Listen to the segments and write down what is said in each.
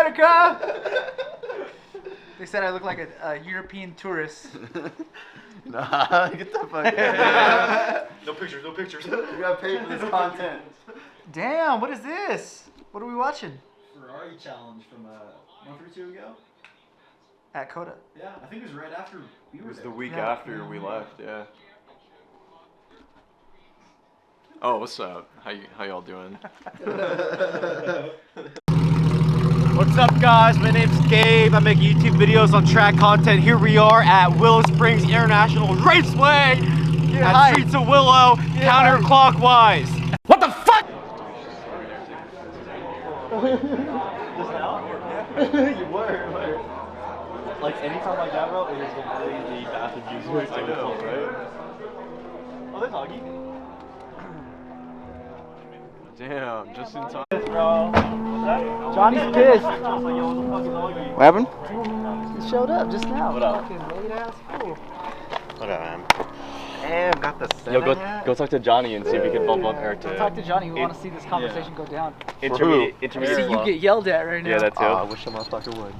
America! They said I look like a European tourist. Nah, get the fuck out. No pictures, no pictures. You gotta pay for this content. Damn, what is this? What are we watching? Ferrari challenge from a month or two ago. At Coda. Yeah, I think it was right after we were It was there. the week Yeah. after we left, yeah. Oh, what's up? How y'all doing? What's up, guys? My name's Gabe. I make YouTube videos on track content. Here we are at Willow Springs International Raceway at Streets of Willow, counterclockwise. What the fuck? You were. Like anytime like that, bro, it is completely bathroom users. I know, right? Oh, there's Augie. Damn, just in time. Bro. Johnny's pissed. What happened? He showed up just now. What up? Fucking late ass fool. What up, man? Damn, got the Yo, go talk to Johnny and see if we can bump up or to Talk to Johnny. We want to see this conversation go down. intermediate See, intermediate. you get yelled at right now. Yeah, that's it. I wish a motherfucker would.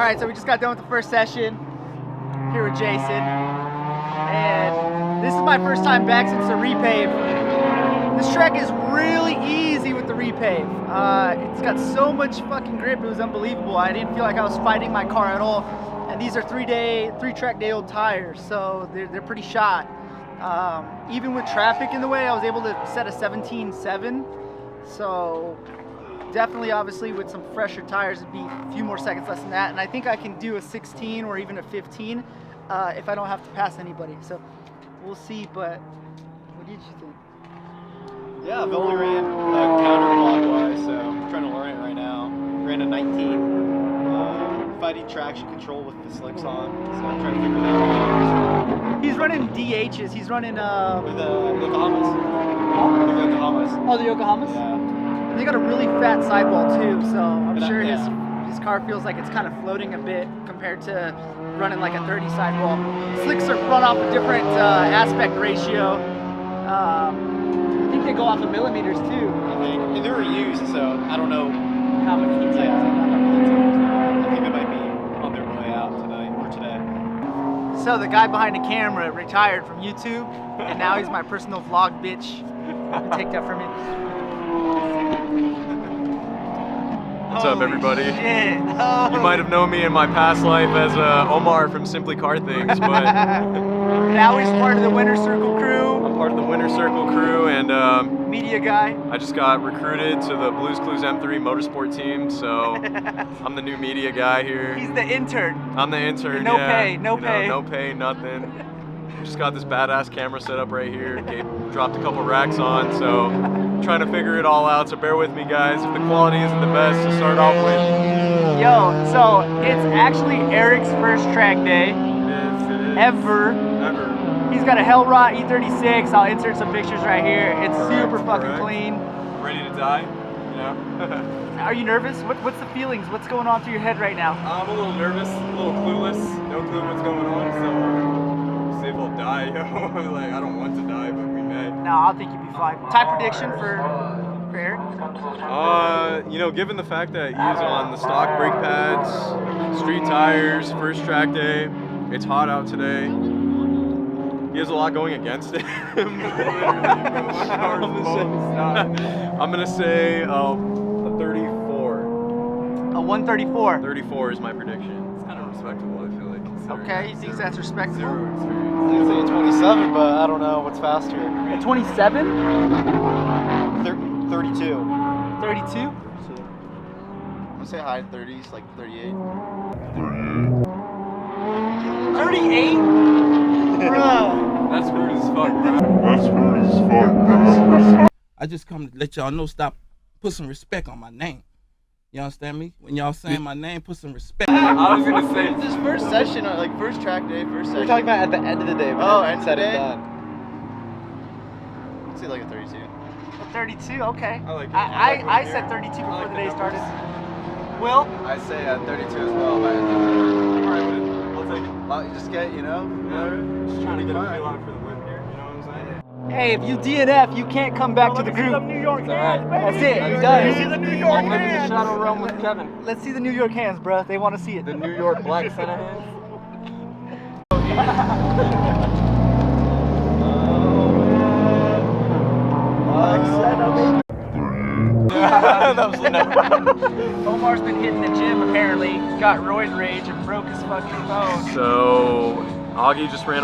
Alright, so we just got done with the first session here with Jason. And this is my first time back since the repave. This track is really easy with the repave. It's got so much fucking grip, it was unbelievable. I didn't feel like I was fighting my car at all. And these are three track day old tires, so they're pretty shot. Even with traffic in the way, I was able to set a 17.7. So definitely, obviously, with some fresher tires, it'd be a few more seconds less than that. And I think I can do a 16 or even a 15 if I don't have to pass anybody. So we'll see, but what did you think? Yeah, I've only ran counterclockwise, so I'm trying to learn it right now. Ran a 19. If I need traction control with the slicks on, so I'm trying to figure that out. He's running DHs. He's running With the Yokohamas. The Yokohamas. Oh, the Yokohamas? Yeah. And they got a really fat sidewall too, so I'm sure yeah. his car feels like it's kind of floating a bit compared to running like a 30 sidewall. Slicks are run off a different aspect ratio. I think they go off of millimeters too. I think, and they were used, so I don't know How much heat yeah, seconds they got. I think they might be on their way out tonight or today. So the guy behind the camera retired from YouTube, and now he's my personal vlog bitch. Take that from me. What's up, everybody? Shit. You might have known me in my past life as Omar from Simply Car Things, but Now he's part of the Winter Circle crew, I'm part of the Winter Circle crew, and media guy. I just got recruited to the Blues Clues M3 Motorsport team, so I'm the new media guy here. He's the intern. I'm the intern, No yeah. pay, no You know, pay. no pay, nothing. Just got this badass camera set up right here. Gabe dropped a couple racks on, so trying to figure it all out, so bear with me, guys. If the quality isn't the best to start off with. Yo, so it's actually Eric's first track day It is. ever. Ever. He's got a Hellrot E36. I'll insert some pictures right here. It's super fucking correct. clean. Ready to die, you know? Are you nervous? What's the feelings? What's going on through your head right now? I'm a little nervous, a little clueless, no clue what's going on, so see if I'll die, yo. Like, I don't want to die, but we may. No, I think you'd be fine. Type prediction for Eric? You know, given the fact that he's on the stock brake pads, street tires, first track day, it's hot out today. He has a lot going against him. I'm gonna say a 34. A 134. 34 is my prediction. It's kind of respectable, I feel like. Okay, he thinks that's respectable. Zero experience. I'm gonna say 27, but I don't know what's faster. 27? 32. 32? I'm gonna say high 30s, like 38. 38? Bruh. That's rude as fuck, bro. I just come to let y'all know, put some respect on my name. You understand me? When y'all saying my name, put some respect. I was gonna say, It's his first session, like first track day, first session. We're talking about at the end of the day. Oh, end of the said and day? done. I'd say like a 32. 32, okay. I like it. I said 32 before the day started. Will? I say 32 as well, but alright with it. I'll take it. well, you just get, you know, Just trying to get a feel out for the win here, you know what I'm saying? Hey, if you DNF, you can't come back to the group. That's it, you're done. see the New York I'm living the shadow realm with Kevin. Let's see the New York hands, bro. They want to see it. The New York Black Santa hands. That was Omar's been hitting the gym apparently. Got roid rage and broke his fucking phone. So, Augie just ran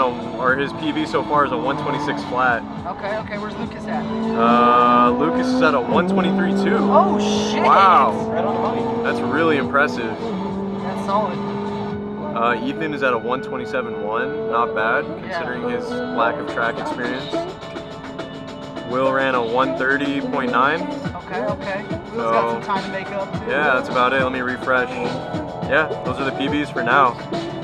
his PB so far is a 126 flat. Okay, where's Lucas at? Lucas is at a 123.2. Oh shit! Wow. Right on the money. That's really impressive. That's solid. Ethan is at a 127.1, not bad considering his lack of track experience. Will ran a 130.9. Okay. Will's got some time to make up too. Yeah, that's about it. Let me refresh. Yeah, those are the PBs for now.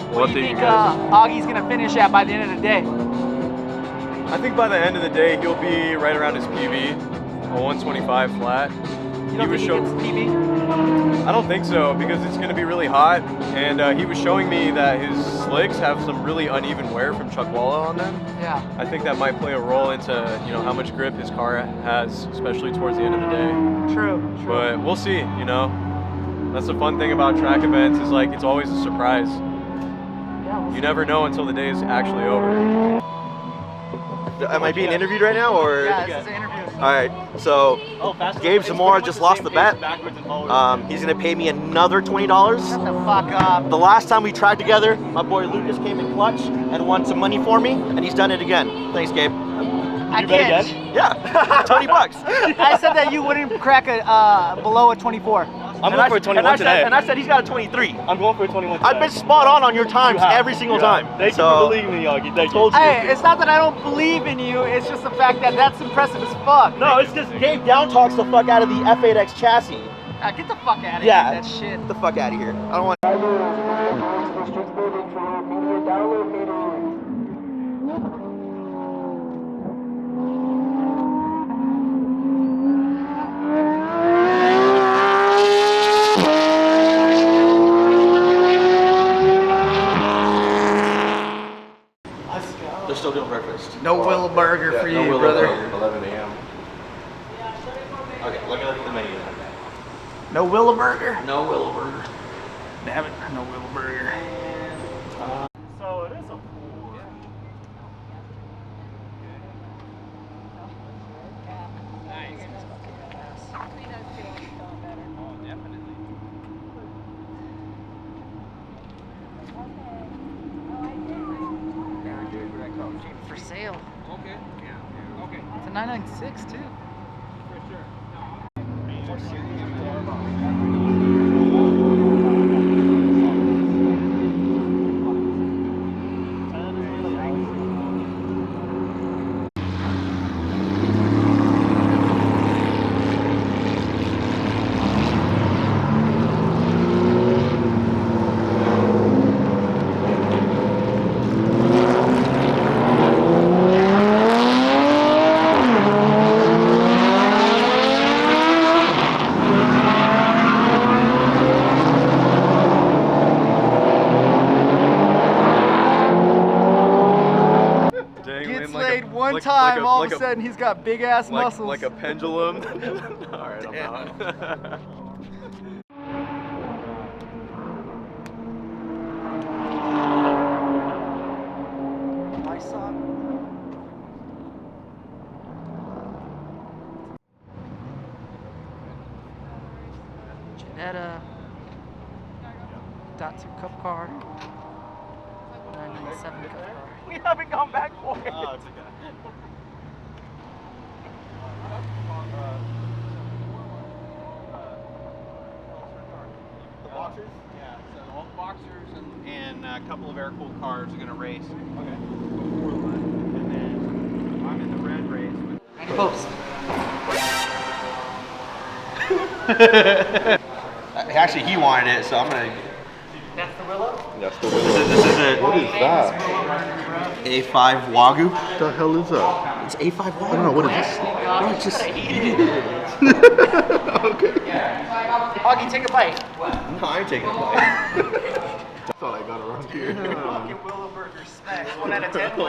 We'll What do you update you think guys. Augie's gonna finish at by the end of the day? I think by the end of the day, he'll be right around his PB, a 125 flat. You don't think he gets PB? I don't think so, because it's going to be really hot, and he was showing me that his slicks have some really uneven wear from Chuckwalla on them. Yeah. I think that might play a role into, you know, how much grip his car has, especially towards the end of the day. True. But we'll see, you know. That's the fun thing about track events is like it's always a surprise. You never know until the day is actually over. Am I being interviewed right now, or? Yeah, this is an interview. All right, so Gabe Zamora just lost the bet. He's gonna pay me another $20. Shut the fuck up. The last time we tried together, my boy Lucas came in clutch and won some money for me, and he's done it again. Thanks, Gabe. I can't. Yeah, $20. I said that you wouldn't crack a below a 24. I'm going for a 21 today. And I said he's got a 23. I'm going for a 21 today. I've been spot on your times every single time. Thank you for believing me, Augie. Thank you. Hey, it's not that I don't believe in you, it's just the fact that that's impressive as fuck. No, it's just Gabe down talks the fuck out of the F8X chassis. Get the fuck out of here, Yeah, that shit. Get the fuck out of here. I don't want. They're still doing breakfast. No Willow burger for you, no brother. 11 a.m. Okay, let me look at the menu. No Willow burger. No Willow burger. Damn it, no Willow burger. So it is a pool. For sale. Okay. Yeah. Okay. It's a 996 too. One time, all of a sudden, he's got big ass muscles. Like a pendulum. All right, I'm out. My son. Janetta. .2 cup car. 997 cup car. We haven't gone back for it. Oh, it's okay. The boxers? Yeah, so all the boxers and a couple of air-cooled cars are going to race. Okay. And then I'm in the red race with... Randy Popes. Actually, he wanted it, so I'm going to... That's the Willow? That's the This is it. What is that? A5 Wagyu. What the hell is that? It's A5 Wagyu. I don't know what it is. No, it's just... Okay. Augie, take a bite. No, I'm taking a bite. I thought I got around here. Fucking Willow burger smash. 1 out of 10.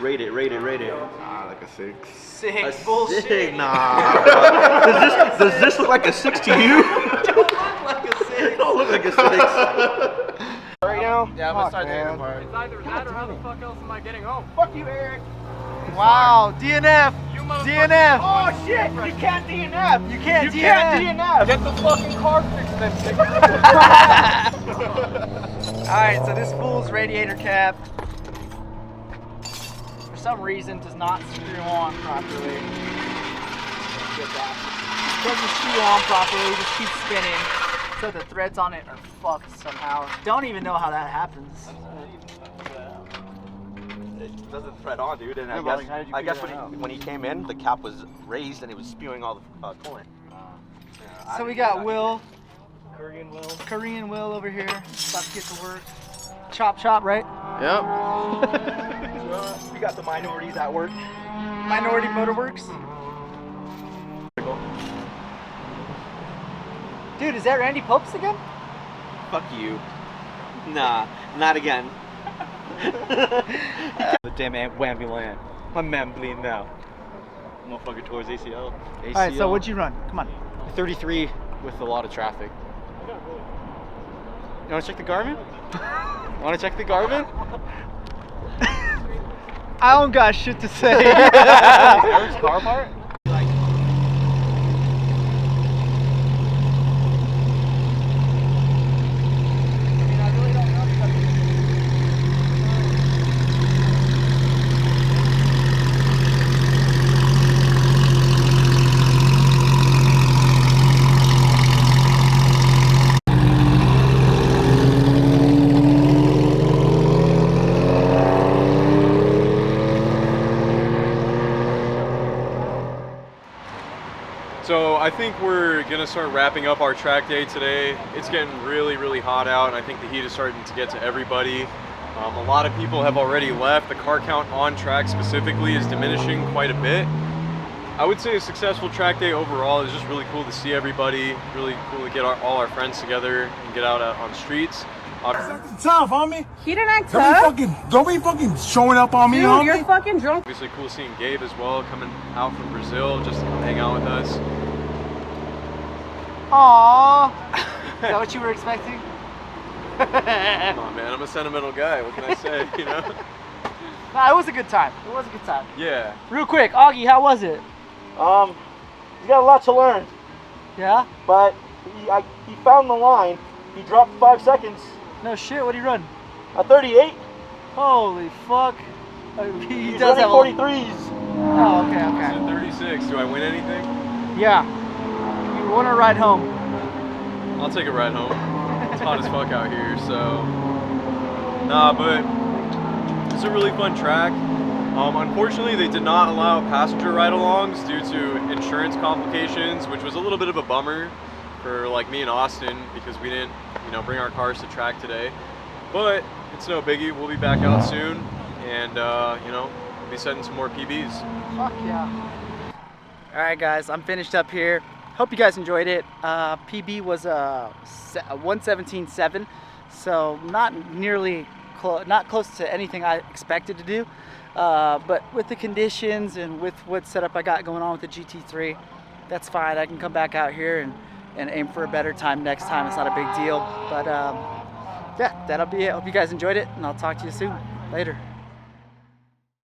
Rate it. Like a 6. 6. Bullshit. Sick, nah. Does this look like a 6 to you? Don't look like a 6. It don't look like a 6. Right now? Yeah, I'm gonna start taking it apart. It's either that or how the fuck else am I getting home? Fuck you, Eric. Wow, DNF. DNF. Oh shit, you can't DNF. You can't You DNF. can't DNF. Get the fucking car fixed then, nigga. Alright, so this fool's radiator cap, for some reason, does not screw on properly. Get that. Doesn't screw on properly, just keeps spinning. So the threads on it are fucked somehow. Don't even know how that happens. It doesn't thread on, dude. And I guess when he came in, the cap was raised and it was spewing all the coolant. So we got Will, Korean Will. Korean Will over here, about to get to work. Chop chop, right? Yep. We got the minorities at work. Minority Motorworks. Dude, is that Randy Popes again? Fuck you. Nah, not again. The damn ambulance. My man bleeding now. Motherfucker towards ACL. Alright, so what'd you run? Come on. 33 with a lot of traffic. You want to check the Garmin? Want to check the Garmin? I don't got shit to say. Eric's car part? So I think we're gonna start wrapping up our track day today. It's getting really, really hot out, and I think the heat is starting to get to everybody. A lot of people have already left. The car count on track specifically is diminishing quite a bit. I would say a successful track day overall. Is just really cool to see everybody, really cool to get all our friends together and get out on streets. Tough, homie. He didn't act tough. Don't be fucking showing up on me, Dude, homie. you're fucking drunk. Obviously cool seeing Gabe as well, coming out from Brazil just to come hang out with us. Aww. Is that what you were expecting? Come on, man, I'm a sentimental guy. What can I say, you know? Nah, it was a good time. It was a good time. Yeah. Real quick, Augie, how was it? He's got a lot to learn, Yeah? but he found the line. He dropped 5 seconds. No shit, what'd he run? A 38. Holy fuck. He He's does running have 43s. Oh, okay, It's okay. at 36. Do I win anything? Yeah. You want to ride home? I'll take a ride home. It's hot as fuck out here, so. Nah, but it's a really fun track. Unfortunately, they did not allow passenger ride-alongs due to insurance complications, which was a little bit of a bummer for like me and Austin because we didn't, bring our cars to track today. But it's no biggie. We'll be back out soon, and we'll be setting some more PBs. Fuck yeah. All right, guys, I'm finished up here. Hope you guys enjoyed it. PB was a 117.7, so not close to anything I expected to do. But with the conditions and with what setup I got going on with the GT3, that's fine. I can come back out here and aim for a better time next time. It's not a big deal. But yeah, that'll be it. Hope you guys enjoyed it, and I'll talk to you soon. Later.